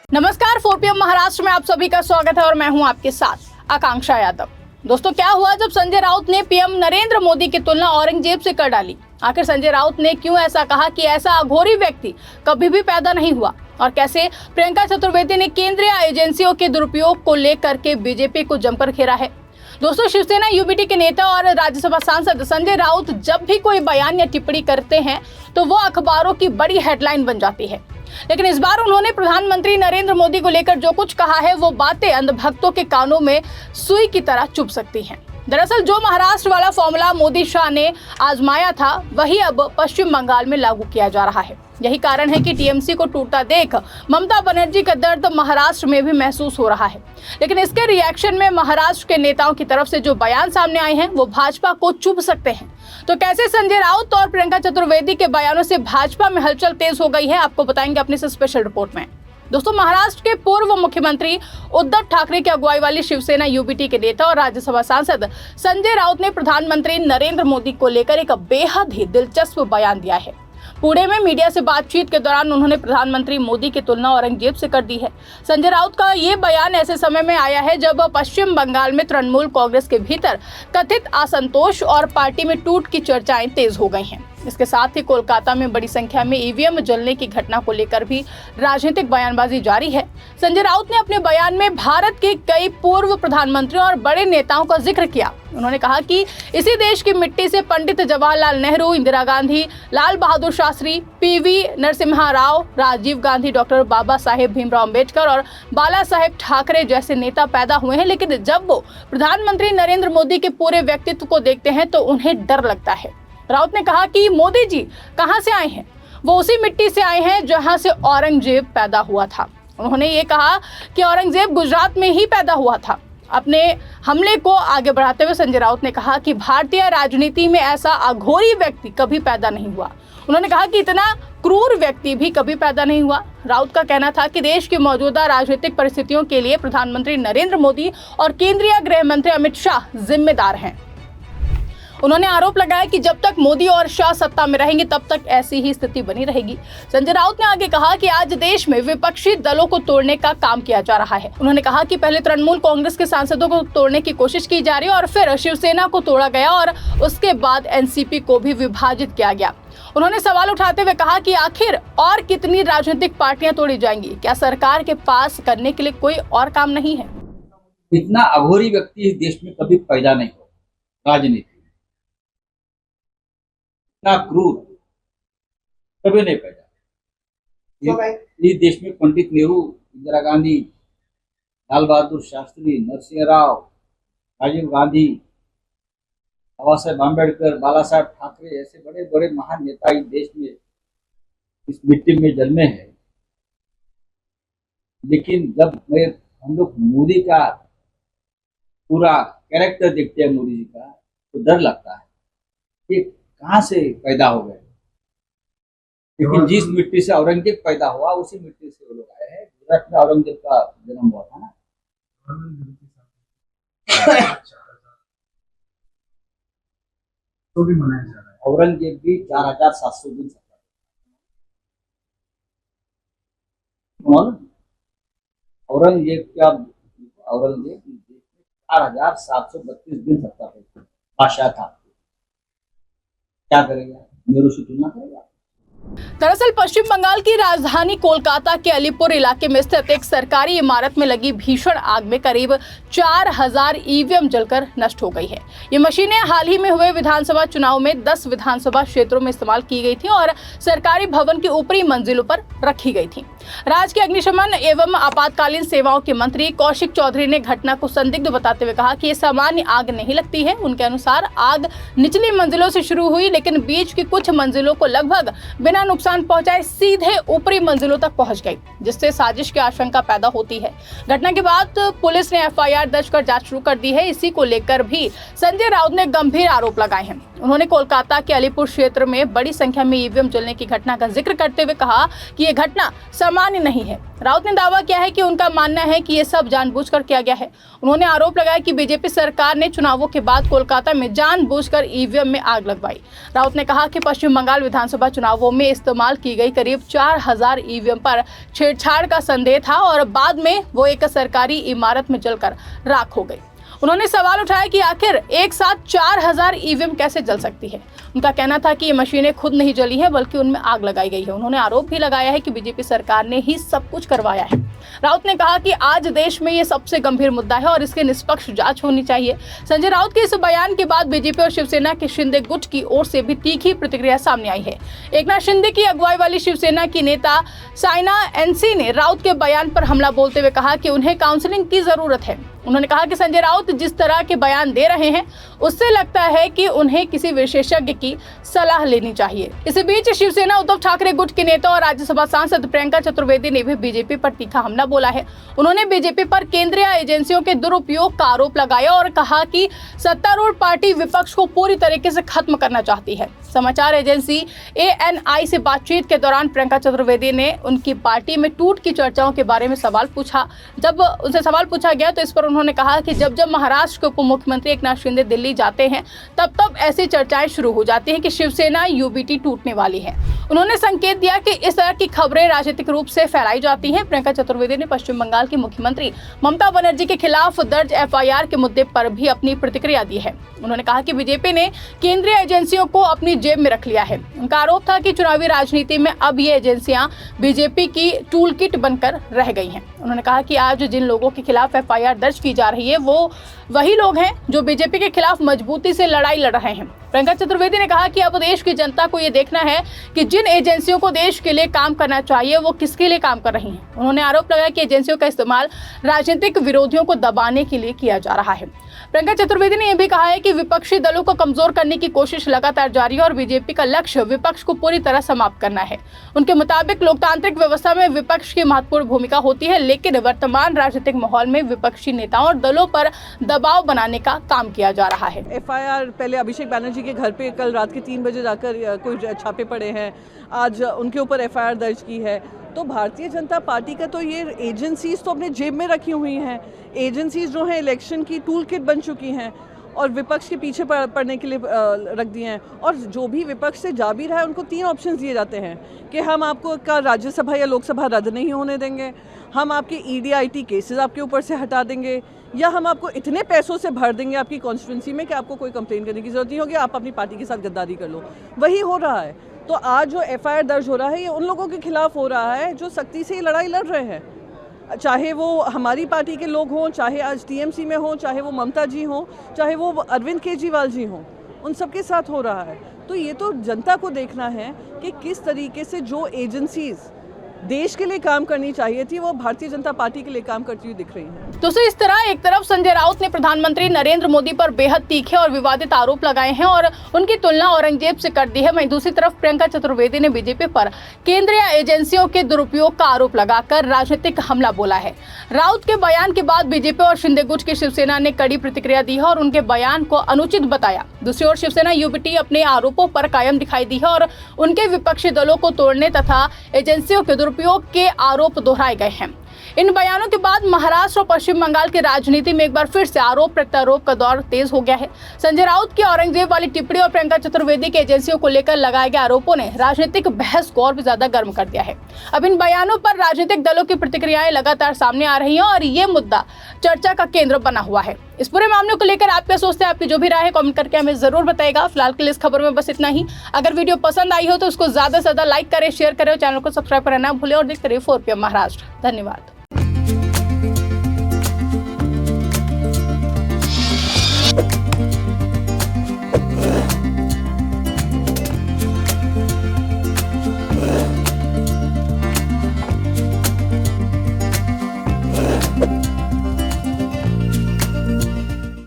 नमस्कार, 4 PM महाराष्ट्र में आप सभी का स्वागत है और मैं हूं आपके साथ आकांक्षा यादव। दोस्तों, क्या हुआ जब संजय राउत ने पीएम नरेंद्र मोदी की तुलना औरंगजेब से कर डाली? आखिर संजय राउत ने क्यों ऐसा कहा कि ऐसा अघोरी व्यक्ति कभी भी पैदा नहीं हुआ? और कैसे प्रियंका चतुर्वेदी ने केंद्रीय एजेंसियों के दुरुपयोग को लेकर के बीजेपी को जमकर घेरा है? दोस्तों, शिवसेना यूबीटी के नेता और राज्यसभा सांसद संजय राउत जब भी कोई बयान या टिप्पणी करते हैं तो वो अखबारों की बड़ी हेडलाइन बन जाती है। लेकिन इस बार उन्होंने प्रधानमंत्री नरेंद्र मोदी को लेकर जो कुछ कहा है वो बातें अंधभक्तों के कानों में सुई की तरह चुभ सकती हैं। दरअसल जो महाराष्ट्र वाला फॉर्मूला मोदी शाह ने आजमाया था वही अब पश्चिम बंगाल में लागू किया जा रहा है। यही कारण है कि टीएमसी को टूटता देख ममता बनर्जी का दर्द महाराष्ट्र में भी महसूस हो रहा है। लेकिन इसके रिएक्शन में महाराष्ट्र के नेताओं की तरफ से जो बयान सामने आए हैं वो भाजपा को चुभ सकते हैं। तो कैसे संजय राउत और प्रियंका चतुर्वेदी के बयानों से भाजपा में हलचल तेज हो गई है, आपको बताएंगे अपनी स्पेशल रिपोर्ट में। दोस्तों, महाराष्ट्र के पूर्व मुख्यमंत्री उद्धव ठाकरे की अगुवाई वाली शिवसेना यूबीटी के नेता और राज्यसभा सांसद संजय राउत ने प्रधानमंत्री नरेंद्र मोदी को लेकर एक बेहद ही दिलचस्प बयान दिया है। पुणे में मीडिया से बातचीत के दौरान उन्होंने प्रधानमंत्री मोदी की तुलना औरंगजेब से कर दी है। संजय राउत का ये बयान ऐसे समय में आया है जब पश्चिम बंगाल में तृणमूल कांग्रेस के भीतर कथित असंतोष और पार्टी में टूट की चर्चाएं तेज हो गई हैं। इसके साथ ही कोलकाता में बड़ी संख्या में ईवीएम जलने की घटना को लेकर भी राजनीतिक बयानबाजी जारी है। संजय राउत ने अपने बयान में भारत के कई पूर्व प्रधानमंत्रियों और बड़े नेताओं का जिक्र किया। उन्होंने कहा कि इसी देश की मिट्टी से पंडित जवाहरलाल नेहरू, इंदिरा गांधी, लाल बहादुर शास्त्री, पीवी नरसिम्हा राव, राजीव गांधी, डॉक्टर बाबा साहेब भीमराव अंबेडकर और बाला साहेब ठाकरे जैसे नेता पैदा हुए हैं। लेकिन जब वो प्रधानमंत्री नरेंद्र मोदी के पूरे व्यक्तित्व को देखते हैं तो उन्हें डर लगता है। राउत ने कहा कि मोदी जी कहां से आए हैं? वो उसी मिट्टी से आए हैं जहां से औरंगजेब पैदा हुआ था। उन्होंने ये कहा कि औरंगजेब गुजरात में ही पैदा हुआ था। अपने हमले को आगे बढ़ाते हुए संजय राउत ने कहा कि भारतीय राजनीति में ऐसा अघोरी व्यक्ति कभी पैदा नहीं हुआ। उन्होंने कहा कि इतना क्रूर व्यक्ति भी कभी पैदा नहीं हुआ। राउत का कहना था कि देश की मौजूदा राजनीतिक परिस्थितियों के लिए प्रधानमंत्री नरेंद्र मोदी और केंद्रीय गृह मंत्री अमित शाह जिम्मेदार हैं। उन्होंने आरोप लगाया कि जब तक मोदी और शाह सत्ता में रहेंगे तब तक ऐसी ही स्थिति बनी रहेगी। संजय राउत ने आगे कहा कि आज देश में विपक्षी दलों को तोड़ने का काम किया जा रहा है। उन्होंने कहा कि पहले तृणमूल कांग्रेस के सांसदों को तोड़ने की कोशिश की जा रही है और फिर शिवसेना को तोड़ा गया और उसके बाद एनसीपी को भी विभाजित किया गया। उन्होंने सवाल उठाते हुए कहा कि आखिर और कितनी राजनीतिक पार्टियां तोड़ी जाएंगी? क्या सरकार के पास करने के लिए कोई और काम नहीं है? इतना अघोरी व्यक्ति इस देश में कभी पैदा नहीं हुआ। राजनीति इतना क्रूर कभी नहीं पैदा। इस देश में पंडित नेहरू, इंदिरा गांधी, लाल बहादुर शास्त्री, नरसिंह राव, राजीव गांधी, बाबा साहेब अम्बेडकर, बाला साहेब ठाकरे ऐसे बड़े बड़े महान नेता इस देश में इस मिट्टी में जन्मे हैं। लेकिन जब हम लोग मोदी का पूरा कैरेक्टर देखते हैं मोदी जी का तो डर लगता है कि कहां से पैदा हो गए। लेकिन जिस मिट्टी से औरंगजेब पैदा हुआ उसी मिट्टी से वो लोग आए हैं। गुजरात में औरंगजेब का जन्म हुआ था ना। तो भी मनाया जा रहा है। औरंगजेब भी 4700 दिन सत्ता औरंगजेब 4732 दिन सत्ता पे बादशाह था। क्या करेगा? नेहरू से तुलना करेगा? दरअसल पश्चिम बंगाल की राजधानी कोलकाता के अलीपुर इलाके में स्थित एक सरकारी इमारत में लगी भीषण आग में करीब 4000 ईवीएम जलकर नष्ट हो गई है। ये मशीनें हाल ही में हुए विधानसभा चुनाव में 10 विधानसभा क्षेत्रों में इस्तेमाल की गई थी और सरकारी भवन की ऊपरी मंजिलों पर रखी गई थी। राज्य के अग्निशमन एवं आपातकालीन सेवाओं के मंत्री कौशिक चौधरी ने घटना को संदिग्ध बताते हुए कहा कि ये सामान्य आग नहीं लगती है। उनके अनुसार आग निचली मंजिलों से शुरू हुई लेकिन बीच की कुछ मंजिलों को लगभग बिना नुकसान पहुंचाए सीधे ऊपरी मंजिलों तक पहुंच गई, जिससे साजिश की आशंका पैदा होती है। घटना के बाद पुलिस ने एफआईआर दर्ज कर जांच शुरू कर दी है। इसी को लेकर भी संजय राउत ने गंभीर आरोप लगाए हैं। उन्होंने कोलकाता के अलीपुर क्षेत्र में बड़ी संख्या में ईवीएम जलने की घटना का जिक्र करते हुए कहा कि ये घटना सामान्य नहीं है। राउत ने दावा किया है कि उनका मानना है कि ये सब जानबूझकर किया गया है। उन्होंने आरोप लगाया कि बीजेपी सरकार ने चुनावों के बाद कोलकाता में जानबूझकर ईवीएम में आग लगवाई। राउत ने कहा कि पश्चिम बंगाल विधानसभा चुनावों में इस्तेमाल की गई करीब 4000 ईवीएम पर छेड़छाड़ का संदेह था और बाद में वो एक सरकारी इमारत में जलकर राख हो गई। उन्होंने सवाल उठाया कि आखिर एक साथ 4000 ईवीएम कैसे जल सकती है। उनका कहना था कि ये मशीनें खुद नहीं जली हैं बल्कि उनमें आग लगाई गई है। उन्होंने आरोप भी लगाया है कि बीजेपी सरकार ने ही सब कुछ करवाया है। राउत ने कहा कि आज देश में ये सबसे गंभीर मुद्दा है और इसकी निष्पक्ष जांच होनी चाहिए। संजय राउत के इस बयान के बाद बीजेपी और शिवसेना के शिंदे गुट की ओर से भी तीखी प्रतिक्रिया सामने आई है। एकनाथ शिंदे की अगुवाई वाली शिवसेना की नेता साइना एनसी ने राउत के बयान पर हमला बोलते हुए कहा कि उन्हें काउंसलिंग की जरूरत है। उन्होंने कहा कि संजय राउत जिस तरह के बयान दे रहे हैं उससे लगता है कि उन्हें किसी विशेषज्ञ की सलाह लेनी चाहिए। इसी बीच शिवसेना उद्धव ठाकरे गुट के नेता और राज्यसभा सांसद प्रियंका चतुर्वेदी ने भी बीजेपी पर तीखा हमला बोला है। उन्होंने बीजेपी पर केंद्रीय एजेंसियों के दुरुपयोग का आरोप लगाया और कहा कि सत्तारूढ़ पार्टी विपक्ष को पूरी तरीके से खत्म करना चाहती है। समाचार एजेंसी ANI से बातचीत के दौरान प्रियंका चतुर्वेदी ने उनकी पार्टी में टूट की चर्चाओं के बारे में सवाल पूछा। जब उनसे सवाल पूछा गया तो इस पर उन्होंने कहा कि जब महाराष्ट्र के उप मुख्यमंत्री एकनाथ शिंदे दिल्ली जाते हैं तब ऐसी चर्चाएं शुरू हो जाती हैं कि शिवसेना UBT टूटने वाली है। उन्होंने संकेत दिया कि इस तरह की खबरें राजनीतिक रूप से फैलाई जाती हैं। प्रियंका चतुर्वेदी ने पश्चिम बंगाल की मुख्यमंत्री ममता बनर्जी के खिलाफ दर्ज FIR के मुद्दे पर भी अपनी प्रतिक्रिया दी है। उन्होंने कहा कि बीजेपी ने केंद्रीय एजेंसियों को अपनी जेब में रख लिया है। उनका आरोप था कि चुनावी राजनीति में अब ये एजेंसियां बीजेपी की टूल किट बनकर रह गई हैं। उन्होंने कहा कि आज जिन लोगों के खिलाफ FIR दर्ज की जा रही है वो वही लोग हैं जो बीजेपी के खिलाफ मजबूती से लड़ाई लड़ रहे हैं। प्रियंका चतुर्वेदी ने कहा कि अब देश की जनता को ये देखना है कि जिन एजेंसियों को देश के लिए काम करना चाहिए वो किसके लिए काम कर रही हैं। उन्होंने आरोप लगाया कि एजेंसियों का इस्तेमाल राजनीतिक विरोधियों को दबाने के लिए किया जा रहा है। प्रियंका चतुर्वेदी ने यह भी कहा है कि विपक्षी दलों को कमजोर करने की कोशिश लगातार जारी है और बीजेपी का लक्ष्य विपक्ष को पूरी तरह समाप्त करना है। उनके मुताबिक लोकतांत्रिक व्यवस्था में विपक्ष की महत्वपूर्ण भूमिका होती है, लेकिन वर्तमान राजनीतिक माहौल में विपक्षी नेताओं और दलों पर दबाव बनाने का काम किया जा रहा है। FIR पहले अभिषेक बैनर्जी के घर पे कल रात के 3 बजे जाकर कोई छापे पड़े हैं, आज उनके ऊपर FIR दर्ज की है। तो भारतीय जनता पार्टी का तो ये एजेंसीज तो अपने जेब में रखी हुई हैं। एजेंसीज जो हैं इलेक्शन की टूल किट बन चुकी हैं और विपक्ष के पीछे पड़ने के लिए रख दिए हैं। और जो भी विपक्ष से जा भी रहा है उनको 3 ऑप्शन दिए जाते हैं कि हम आपको का राज्यसभा या लोकसभा रद्द नहीं होने देंगे, हम आपके ED/IT केसेस आपके ऊपर से हटा देंगे, या हम आपको इतने पैसों से भर देंगे आपकी कॉन्स्टिट्यूंसी में कि आपको कोई कंप्लेन करने की जरूरत नहीं होगी, आप अपनी पार्टी के साथ गद्दारी कर लो। वही हो रहा है। तो आज जो FIR दर्ज हो रहा है ये उन लोगों के खिलाफ हो रहा है जो सख्ती से ये लड़ाई लड़ रहे हैं, चाहे वो हमारी पार्टी के लोग हों, चाहे आज TMC में हों, चाहे वो ममता जी हों, चाहे वो अरविंद केजरीवाल जी हों, उन सबके साथ हो रहा है। तो ये तो जनता को देखना है कि किस तरीके से जो एजेंसीज देश के लिए काम करनी चाहिए थी वो भारतीय जनता पार्टी के लिए काम करती हुई दिख रही है। तो इस तरह एक तरफ संजय राउत ने प्रधानमंत्री नरेंद्र मोदी पर बेहद तीखे और विवादित आरोप लगाए हैं और उनकी तुलना औरंगजेब से कर दी है। वहीं दूसरी तरफ प्रियंका चतुर्वेदी ने बीजेपी पर केंद्रीय एजेंसियों के दुरुपयोग का आरोप लगाकर राजनीतिक हमला बोला है। राउत के बयान के बाद बीजेपी और शिंदे गुट की शिवसेना ने कड़ी प्रतिक्रिया दी है और उनके बयान को अनुचित बताया। दूसरी ओर शिवसेना UBT अपने आरोपों पर कायम दिखाई दी है और उनके विपक्षी दलों को तोड़ने तथा एजेंसियों के दुरुपयोग के आरोप दोहराए गए हैं। इन बयानों के बाद महाराष्ट्र और पश्चिम बंगाल की राजनीति में एक बार फिर से आरोप प्रत्यारोप का दौर तेज हो गया है। संजय राउत की औरंगजेब वाली टिप्पणी और प्रियंका चतुर्वेदी के एजेंसियों को लेकर लगाए गए आरोपों ने राजनीतिक बहस को और भी ज्यादा गर्म कर दिया है। अब इन बयानों पर राजनीतिक दलों की प्रतिक्रियाएं लगातार सामने आ रही हैं और ये मुद्दा चर्चा का केंद्र बना हुआ है। इस पूरे मामले को लेकर आप क्या सोचते हैं? आपकी जो भी राय है कमेंट करके हमें जरूर बताएगा। फिलहाल के लिए इस खबर में बस इतना ही। अगर वीडियो पसंद आई हो तो उसको ज्यादा से ज्यादा लाइक करें, शेयर करें और चैनल को सब्सक्राइब करना ना भूलें और देखते रहिए 4PM महाराष्ट्र। धन्यवाद।